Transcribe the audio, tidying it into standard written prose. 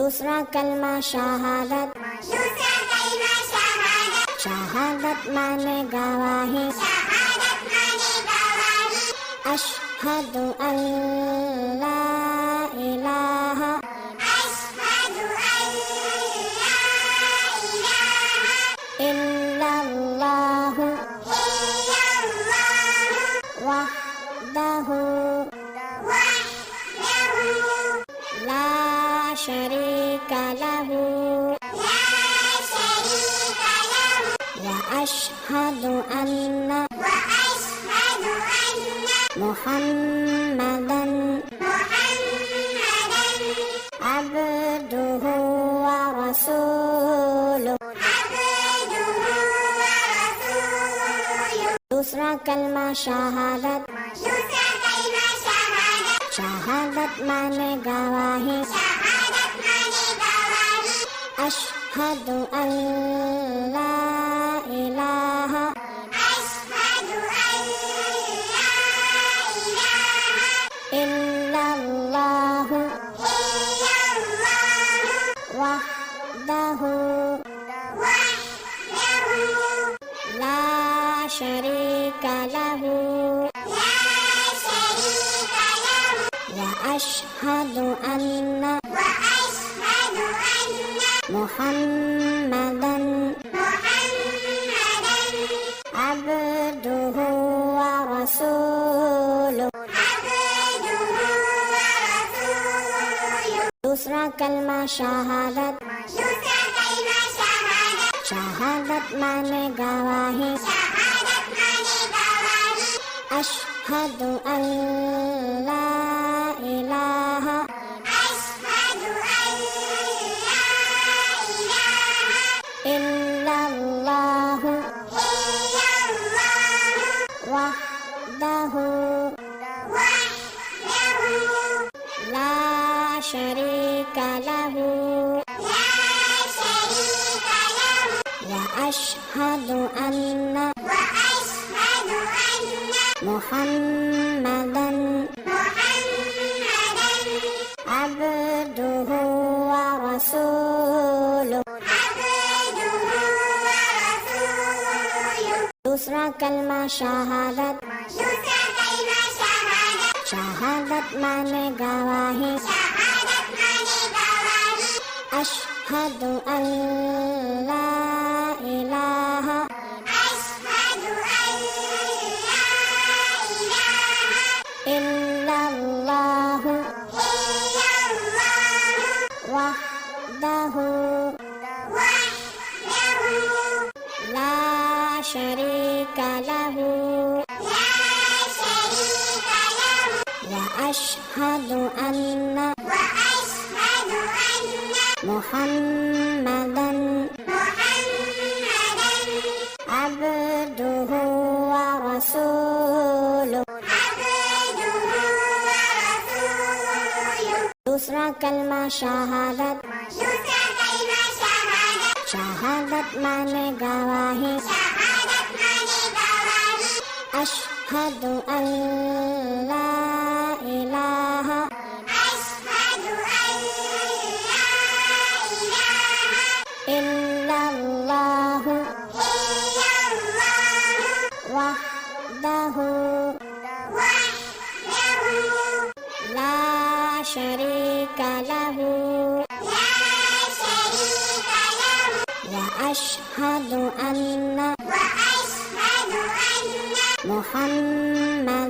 दूसरा कलमा शहादत, शहादत माने गवाही, अशहदु अल्ला इलाहा इल्लल्लाहु वहदहु ला शरीका लहु व अशहदु अन्ना मुहम्मदन अब्दुहु व रसूलुहु। दूसरा कलमा शहादत, शहादत माने गवाही, अशहदु अल्ला इलाहा इल्लल्लाहु वहदहु ला शरीका लहु व अशहदु अन्ना मुहम्मदन अब्दुहु व रसूलुहु। दूसरा कलमा शहादत, शहादत माने गवाही, अशहदु अल्ला इलाहा इल्लल्लाहु वहदहु ला शरीका लहु व अशहदु अन्ना मुहम्मदन अब्दुहु व रसूलुहु। दूसरा कलमा शहादत, शहादत माने गवाही, अशहदु अल्ला इलाहा इल्लल्लाहु वहदहु ला शरीका लहु व अशहदु अन्ना मुहम्मदन अब्दुहु व रसूलुहु। दूसरा कलमा शहादत, शहादत माने गवाही, अशहदु अल्ला इलाहा इल्लल्लाहु वहदहु ला शरीका लहु व अशहदु अन्ना मुहम्मदन